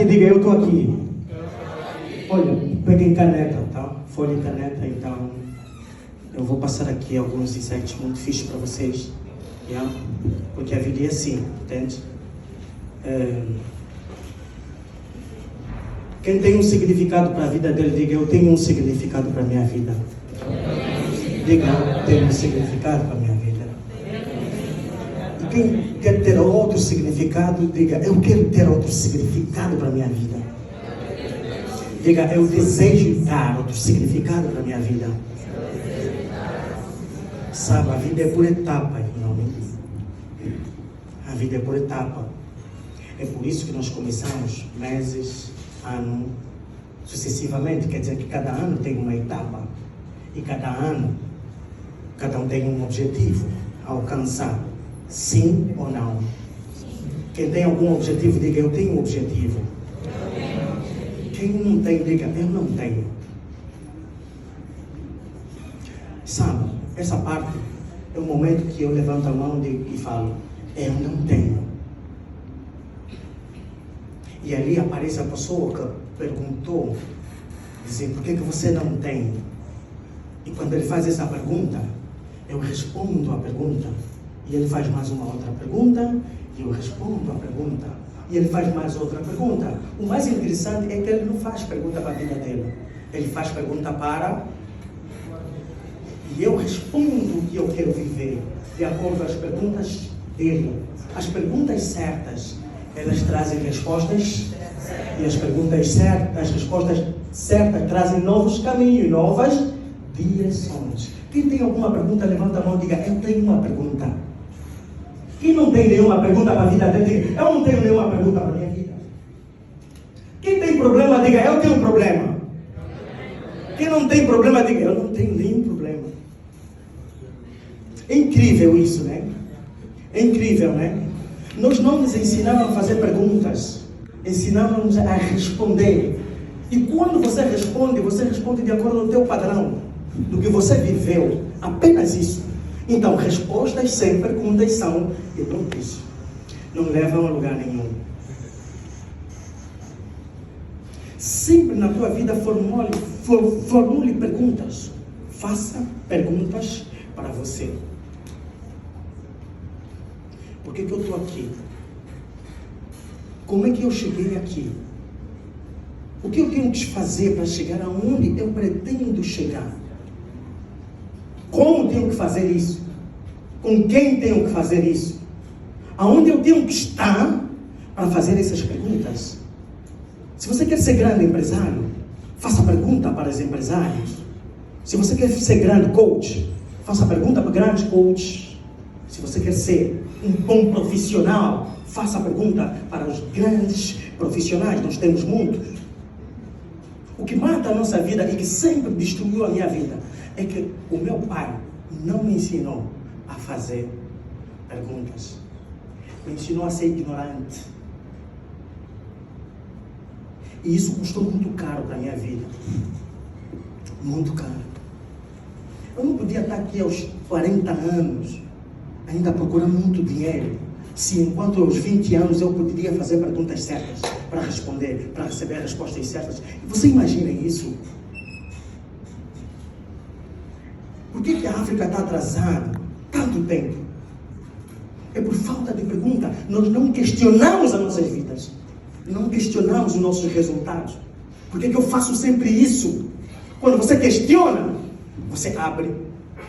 aqui, diga, eu estou aqui. Olha, peguem caneta, tá? Folha e caneta, então. Eu vou passar aqui alguns insights muito fixos para vocês. Yeah? Porque a vida é assim, entende? Quem tem um significado para a vida dele, diga, eu tenho um significado para a minha vida. Diga, eu tenho um significado para a minha vida. E quem quer ter outro significado, diga, eu quero ter outro significado para a minha vida. Diga, eu desejo dar outro significado para a minha vida. Sabe, a vida é por etapa, irmão. A vida é por etapa. É por isso que nós começamos meses, ano, sucessivamente. Quer dizer que cada ano tem uma etapa. E cada ano, cada um tem um objetivo a alcançar. Sim ou não? Quem tem algum objetivo, diga, eu tenho um objetivo. Quem não tem, diga, eu não tenho. Sabe, essa parte é o momento que eu levanto a mão e falo, eu não tenho. E ali aparece a pessoa que perguntou, dizendo, por que você não tem? E quando ele faz essa pergunta, eu respondo a pergunta. E ele faz mais uma outra pergunta, e eu respondo a pergunta. E ele faz mais outra pergunta. O mais interessante é que ele não faz pergunta para a vida dele. Ele faz pergunta para... E eu respondo o que eu quero viver, de acordo com as perguntas dele. As perguntas certas, elas trazem respostas. E as perguntas certas, as respostas certas trazem novos caminhos, novas direções. Quem tem alguma pergunta, levanta a mão e diga, eu tenho uma pergunta. Quem não tem nenhuma pergunta para a vida dele, diga, eu não tenho nenhuma pergunta para a minha vida. Quem tem problema, diga, eu tenho um problema. Quem não tem problema, diga, eu não tenho nenhum problema. É incrível isso, né? É incrível, né? Nós não nos ensinamos a fazer perguntas, ensinamos a responder. E quando você responde de acordo com o teu padrão, do que você viveu, apenas isso. Então, respostas sem perguntas são inúteis. Não levam a lugar nenhum. Sempre na tua vida formule perguntas. Faça perguntas para você. Por que eu estou aqui? Como é que eu cheguei aqui? O que eu tenho que fazer para chegar aonde eu pretendo chegar? Como tenho que fazer isso? Com quem tenho que fazer isso? Aonde eu tenho que estar para fazer essas perguntas? Se você quer ser grande empresário, faça pergunta para os empresários. Se você quer ser grande coach, faça pergunta para grandes coaches. Se você quer ser um bom profissional, faça pergunta para os grandes profissionais. Nós temos muitos. O que mata a nossa vida e que sempre destruiu a minha vida é que o meu pai não me ensinou a fazer perguntas. Me ensinou a ser ignorante. E isso custou muito caro para a minha vida. Muito caro. Eu não podia estar aqui aos 40 anos, ainda procurando muito dinheiro, se enquanto aos 20 anos eu poderia fazer perguntas certas para responder, para receber respostas certas. E você imagina isso? Por que a África está atrasada tanto tempo? É por falta de pergunta. Nós não questionamos as nossas vidas. Não questionamos os nossos resultados. Por que eu faço sempre isso? Quando você questiona, você abre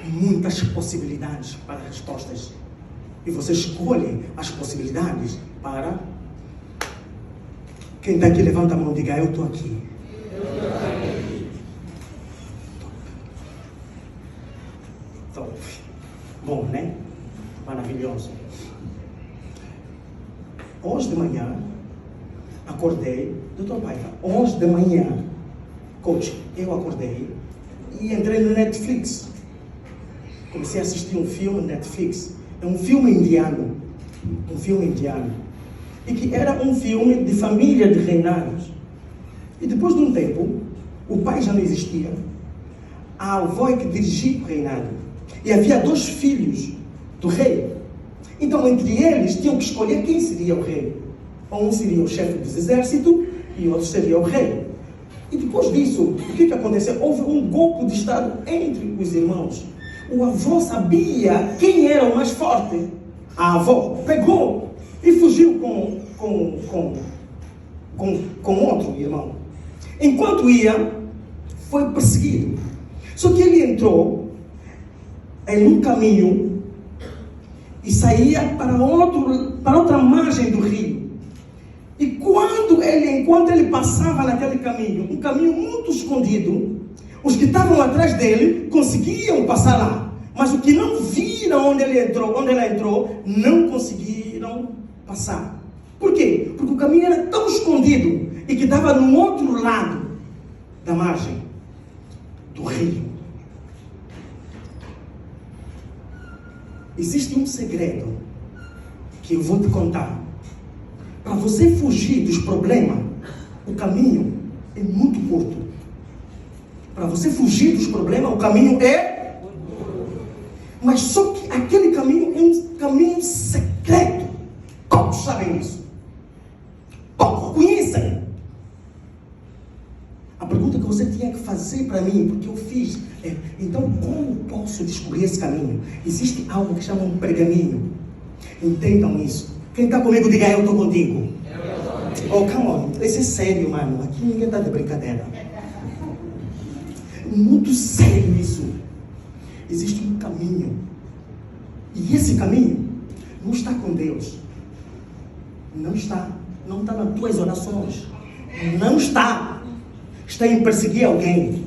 muitas possibilidades para respostas. E você escolhe as possibilidades para... Quem está aqui, levanta a mão e diga, eu estou aqui. Top. Bom, né? Maravilhoso. Hoje de manhã, acordei, doutor Paiva, hoje de manhã, coach, eu acordei e entrei no Netflix. Comecei a assistir um filme no Netflix. É um filme indiano. Um filme indiano. E que era um filme de família de reinados. E depois de um tempo, o pai já não existia. A avó é que dirigia o reinado. E havia 2 filhos do rei. Então, entre eles, tinham que escolher quem seria o rei. Um seria o chefe dos exércitos e outro seria o rei. E depois disso, o que aconteceu? Houve um golpe de Estado entre os irmãos. O avô sabia quem era o mais forte. A avó pegou e fugiu com outro irmão. Enquanto ia, foi perseguido. Só que ele entrou em um caminho e saía para outra margem do rio. E enquanto ele passava naquele caminho, um caminho muito escondido, os que estavam atrás dele conseguiam passar lá. Mas os que não viram onde ela entrou, não conseguiram passar. Por quê? Porque o caminho era tão escondido e que estava no outro lado da margem do rio. Existe um segredo que eu vou te contar. Para você fugir dos problemas, o caminho é muito curto. Para você fugir dos problemas, o caminho é... Mas só que aquele caminho é um caminho secreto. Poucos sabem isso. Poucos conhecem. A pergunta que você tinha que fazer para mim, porque eu fiz, é: então como posso descobrir esse caminho? Existe algo que chama um pergaminho. Entendam isso. Quem está comigo, diga: eu estou contigo. Oh, come on. Isso é sério, mano. Aqui ninguém está de brincadeira. Muito sério isso. Existe um caminho. E esse caminho não está com Deus. Não está. Não está nas tuas orações. Não está. Está em perseguir alguém.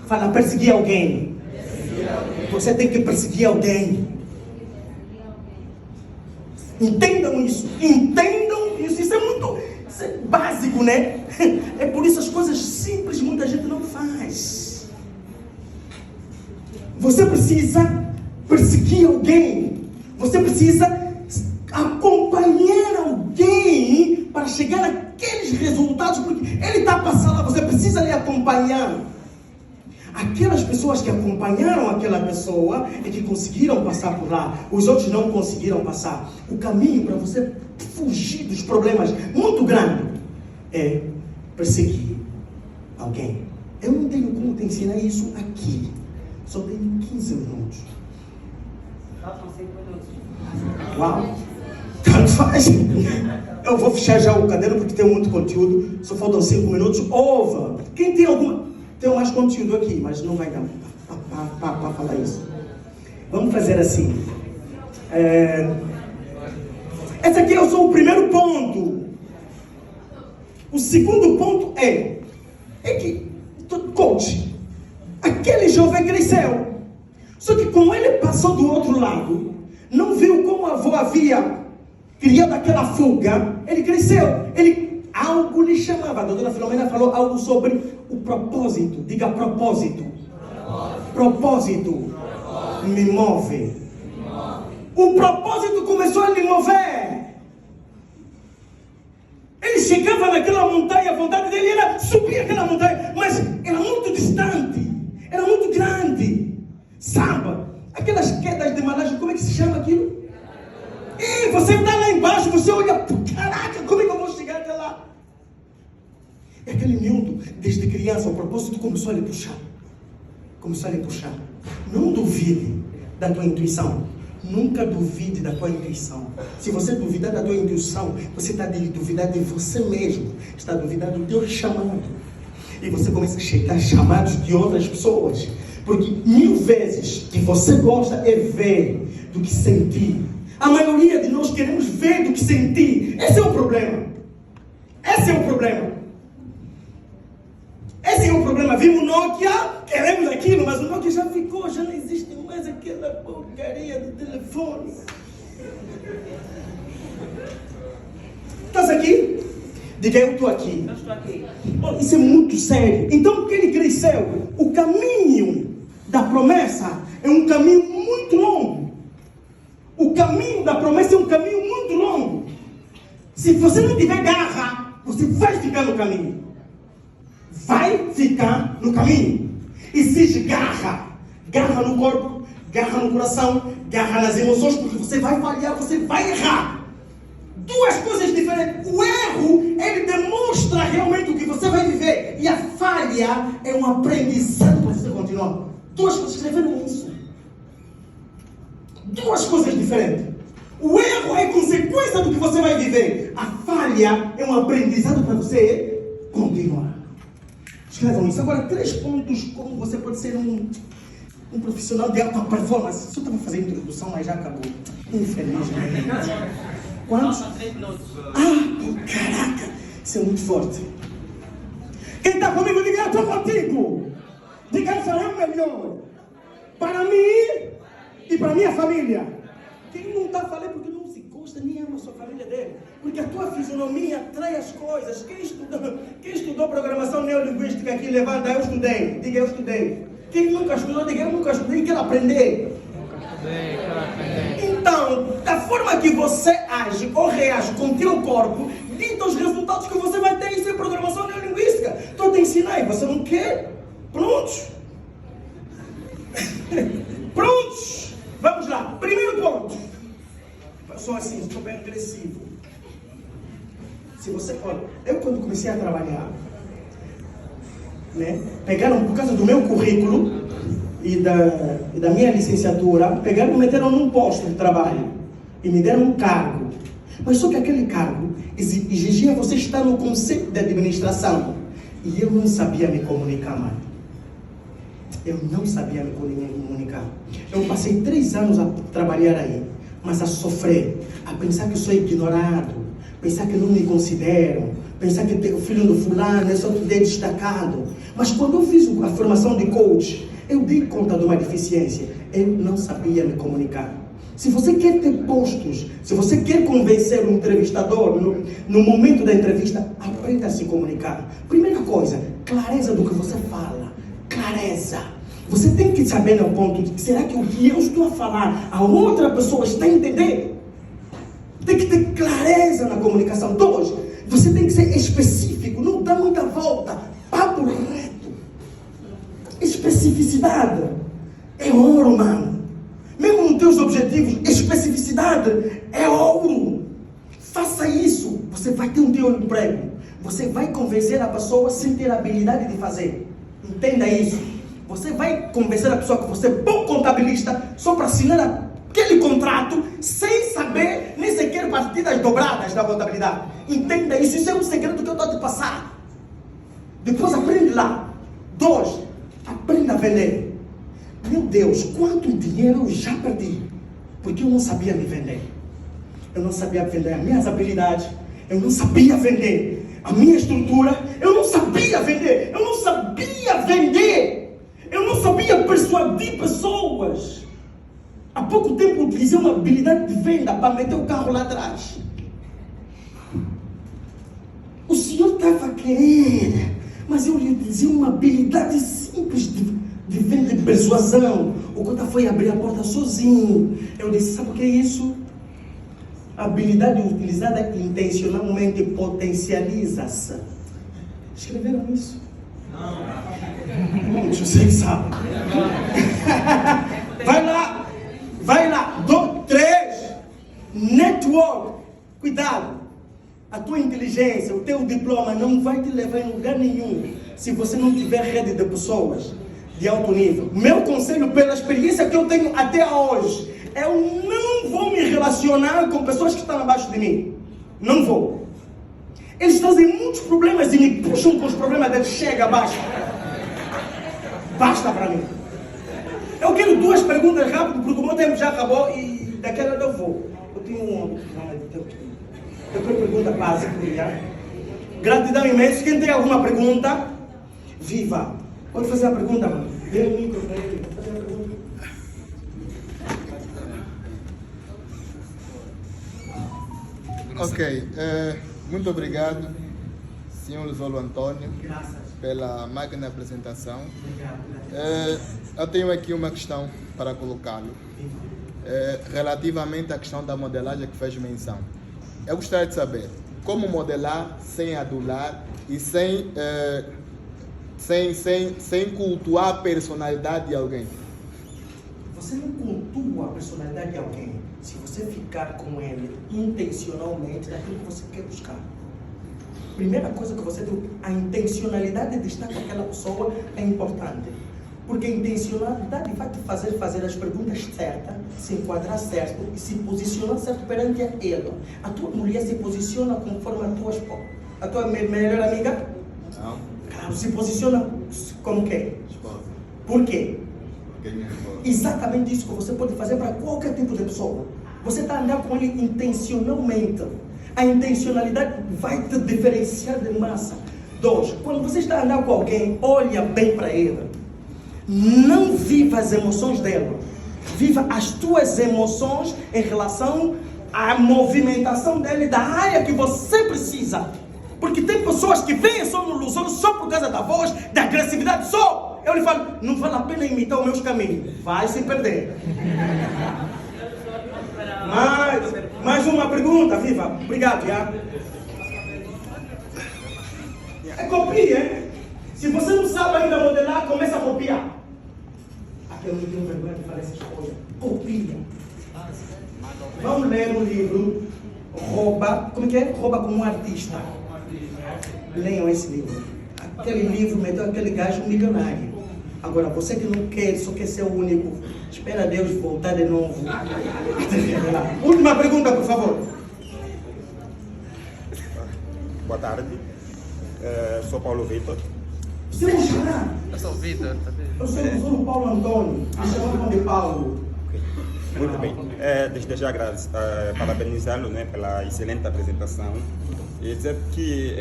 Fala: perseguir alguém. Você tem que perseguir alguém. Entendam isso. Entendam isso. Isso é muito básico, né? É por isso as coisas simples muita gente não faz. Você precisa perseguir alguém. Você precisa acompanhar alguém para chegar àqueles resultados, porque ele está passando lá, você precisa lhe acompanhar. Aquelas pessoas que acompanharam aquela pessoa e que conseguiram passar por lá, os outros não conseguiram passar. O caminho para você fugir dos problemas muito grande é perseguir alguém. Eu não tenho como te ensinar isso aqui. Só tenho 15 minutos. Faltam 5 minutos. Uau! Tanto faz. Eu vou fechar já o caderno porque tem muito conteúdo. Só faltam 5 minutos. Ova! Quem tem alguma... Tem mais conteúdo aqui, mas não vai dar para falar isso. Vamos fazer assim. Esse aqui é só o primeiro ponto. O segundo ponto é que, coach, aquele jovem cresceu. Só que como ele passou do outro lado, não viu como a avó havia criado aquela fuga, ele cresceu. Algo lhe chamava. A doutora Filomena falou algo sobre o propósito. Diga: propósito. Propósito. Me move. O propósito começou a lhe mover. Ele chegava naquela montanha, a vontade dele era subir aquela montanha, mas era muito distante, era muito grande. Sabe? Aquelas quedas de malagem, como é que se chama aquilo? E você está lá embaixo, você olha, caraca, como é que eu vou chegar até lá? É aquele miúdo, desde criança, o propósito começou a lhe puxar. Começou a lhe puxar. Não duvide da tua intuição. Nunca duvide da tua intuição. Se você duvidar da tua intuição, você está a duvidar de você mesmo. Está a duvidar do teu chamado. E você começa a aceitar chamados de outras pessoas. Porque 1000 vezes que você gosta é ver do que sentir. A maioria de nós queremos ver do que sentir. Esse é o problema. Esse é o problema. Esse é o problema. Vimos o Nokia, queremos aquilo, mas o Nokia já ficou, já não existe mais aquela porcaria de telefone. Estás aqui? Diga: eu estou aqui. Eu estou aqui. Oh, isso é muito sério. Então, porque ele cresceu, o caminho da promessa é um caminho muito longo. O caminho da promessa é um caminho muito longo. Se você não tiver garra, você vai ficar no caminho. Vai ficar no caminho. Exige garra. Garra no corpo, garra no coração, garra nas emoções, porque você vai falhar, você vai errar. Duas coisas diferentes. O erro, ele demonstra realmente o que você vai viver. E a falha é um aprendizado para você continuar. Duas coisas diferentes nisso. Duas coisas diferentes. O erro é consequência do que você vai viver. A falha é um aprendizado para você continuar. Escrevam isso. Agora, 3 pontos como você pode ser um profissional de alta performance. Só estava fazendo introdução, mas já acabou. Infelizmente. Quantos? Nossa, 3 minutos. Caraca, isso é muito forte. Quem está comigo, diga, eu estou contigo. Diga, eu farei o melhor. Para mim e para minha família. Quem não está falando porque não se gosta nem ama a sua família dele. Porque a tua fisionomia atrai as coisas. Quem estudou programação neurolinguística aqui, levanta, eu estudei. Diga, eu estudei. Quem nunca estudou, diga, eu nunca estudei, quero aprender. Então, da forma que você age ou reage com o teu corpo, dita os resultados que você vai ter. Isso é programação neurolinguística. Estou te ensinando e você não quer? Prontos? Prontos? Vamos lá. Primeiro ponto. Sou assim, estou bem agressivo. Se você, olha, eu quando comecei a trabalhar, né, pegaram por causa do meu currículo e da minha licenciatura, pegaram e meteram num posto de trabalho e me deram um cargo. Mas só que aquele cargo exigia você estar no conceito de administração. E eu não sabia me comunicar, mano. Eu não sabia me comunicar. Eu passei 3 anos a trabalhar aí, mas a sofrer, a pensar que sou ignorado, pensar que não me consideram, pensar que o filho do fulano é só que é destacado. Mas quando eu fiz a formação de coach, eu dei conta de uma deficiência. Eu não sabia me comunicar. Se você quer ter postos, se você quer convencer o entrevistador no momento da entrevista, aprenda a se comunicar. Primeira coisa, clareza do que você fala. Clareza. Você tem que saber no ponto de, será que o que eu estou a falar, a outra pessoa está a entender? Tem que ter clareza na comunicação. 2, você tem que ser específico, não dá muita volta. Papo reto. Especificidade. É ouro, mano. Mesmo nos teus objetivos, especificidade é ouro. Faça isso. Você vai ter um teu emprego. Você vai convencer a pessoa sem ter a habilidade de fazer. Entenda isso. Você vai convencer a pessoa que você é bom contabilista só para assinar aquele contrato sem saber nem sequer partidas dobradas da contabilidade. Entenda isso. Isso é um segredo que eu estou a te passar. Depois aprende lá. 2, aprenda a vender. Meu Deus, quanto dinheiro eu já perdi porque eu não sabia me vender. Eu não sabia vender as minhas habilidades. Eu não sabia vender a minha estrutura. Eu não sabia vender. Eu não sabia vender. Eu não sabia persuadir pessoas. Há pouco tempo eu utilizei uma habilidade de venda para meter o carro lá atrás. O senhor estava a querer, mas eu lhe utilizei uma habilidade simples de venda e persuasão. O Cota foi abrir a porta sozinho. Eu disse, sabe o que é isso? A habilidade utilizada intencionalmente potencializa-se. Escreveram isso? Não. Você sabe. Vai lá. 3, network. Cuidado. A tua inteligência, o teu diploma não vai te levar em lugar nenhum se você não tiver rede de pessoas de alto nível. Meu conselho, pela experiência que eu tenho até hoje, eu não vou me relacionar com pessoas que estão abaixo de mim. Não vou. Eles trazem muitos problemas e me puxam com os problemas deles. Chega, basta. Basta para mim. Eu quero 2 perguntas rápidas, porque o meu tempo já acabou e daquela eu vou. Eu tenho eu quero pergunta básica. Já. Gratidão imensa. Quem tem alguma pergunta, viva. Pode fazer a pergunta, mano. Dê o micro para ele. Pode fazer a pergunta. Ok. Muito obrigado, Sr. Zolo Antônio, pela magna apresentação. Eu tenho aqui uma questão para colocá-lo, relativamente à questão da modelagem que fez menção. Eu gostaria de saber como modelar sem adular e sem cultuar a personalidade de alguém. Você não cultua a personalidade de alguém. se você ficar com ele intencionalmente daquilo que você quer buscar. Primeira coisa que você tem, a intencionalidade de estar com aquela pessoa é importante. Porque a intencionalidade vai te fazer as perguntas certas, se enquadrar certo e se posicionar certo perante ela. A tua mulher se posiciona conforme a tua melhor amiga? Não. Claro, se posiciona como quem? Esposa. Por quê? Porque é minha esposa. Exatamente isso que você pode fazer para qualquer tipo de pessoa. Você está andando com ele intencionalmente. A intencionalidade vai te diferenciar de massa. 2, quando você está andando com alguém, olha bem para ele. Não viva as emoções dela. Viva as tuas emoções em relação à movimentação dele, da área que você precisa. Porque tem pessoas que vêm só no Lusório só por causa da voz, da agressividade só. Eu lhe falo, não vale a pena imitar os meus caminhos. Vai se perder. Mais uma pergunta, viva. Obrigado, já. É copia, hein? Se você não sabe ainda modelar, começa a copiar. Aqui eu não tenho vergonha de falar essas coisas. Copia. Vamos ler um livro, Rouba, como que é? Rouba como um artista. Leiam esse livro. Aquele livro meteu aquele gajo milionário. Agora, você que não quer, só quer ser o único, espera Deus voltar de novo. Última pergunta, por favor. Boa tarde, sou Paulo Vitor. Você não chama? Eu sou o Vitor. Eu sou o Paulo Antônio, me chamam de Paulo. Muito bem, desde já parabenizá-lo, né, pela excelente apresentação e dizer que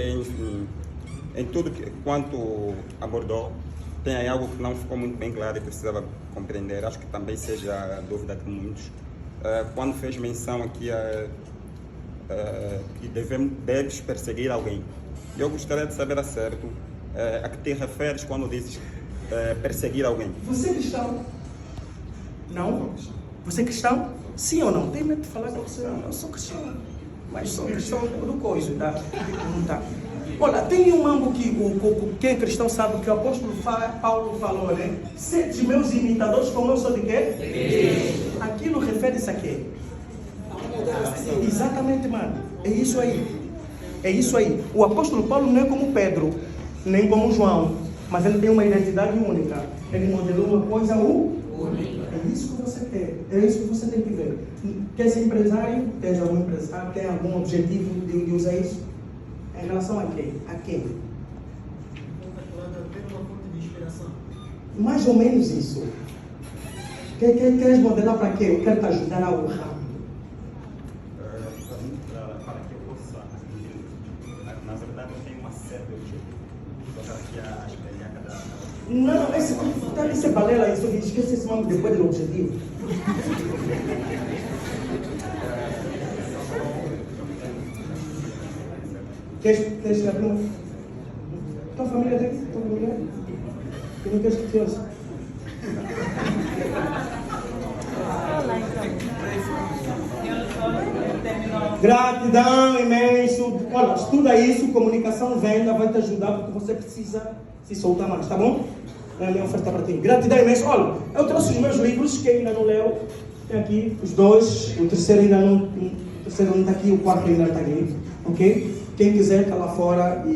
em tudo quanto abordou, tem aí algo que não ficou muito bem claro e precisava compreender. Acho que também seja a dúvida de muitos. Quando fez menção aqui que deves perseguir alguém, eu gostaria de saber a certo a que te referes quando dizes perseguir alguém. Você é cristão? Não? Você é cristão? Sim ou não? Tem medo de falar com você? Eu sou cristão. Mas sou cristão do coisa, tá? Não tá. Olha, tem um mambo que quem é cristão sabe que o apóstolo Paulo falou, né? Sede meus imitadores como eu sou de quê? Aquilo refere-se a quê? Exatamente, mano. É isso aí. É isso aí. O apóstolo Paulo não é como Pedro, nem como João, mas ele tem uma identidade única. Ele modelou uma coisa única. É isso que você quer. É isso que você tem que ver. Quer ser empresário? Tem algum empresário? Tem algum objetivo de usar isso? Em relação a quem? A quem? Ter uma fonte de inspiração. Mais ou menos isso. Queres modelar para quê? Eu quero te ajudar a honrar. Para que eu possa atingir. Na verdade, eu tenho uma série de objetivos. Só que a espelhar cada. Não, esse balela aí, esquece esse nome depois do objetivo. Queres ser a prima? Tua família daqui? Tua mulher? Tu não queres que te ouça? Gratidão imenso. Olha, estuda isso, comunicação, venda, vai te ajudar porque você precisa se soltar mais, tá bom? É a minha oferta para ti. Gratidão imenso. Olha, eu trouxe os meus livros, quem ainda não leu, tem aqui os dois, o terceiro ainda não está aqui, o quarto ainda está aqui, ok? Quem quiser está lá fora e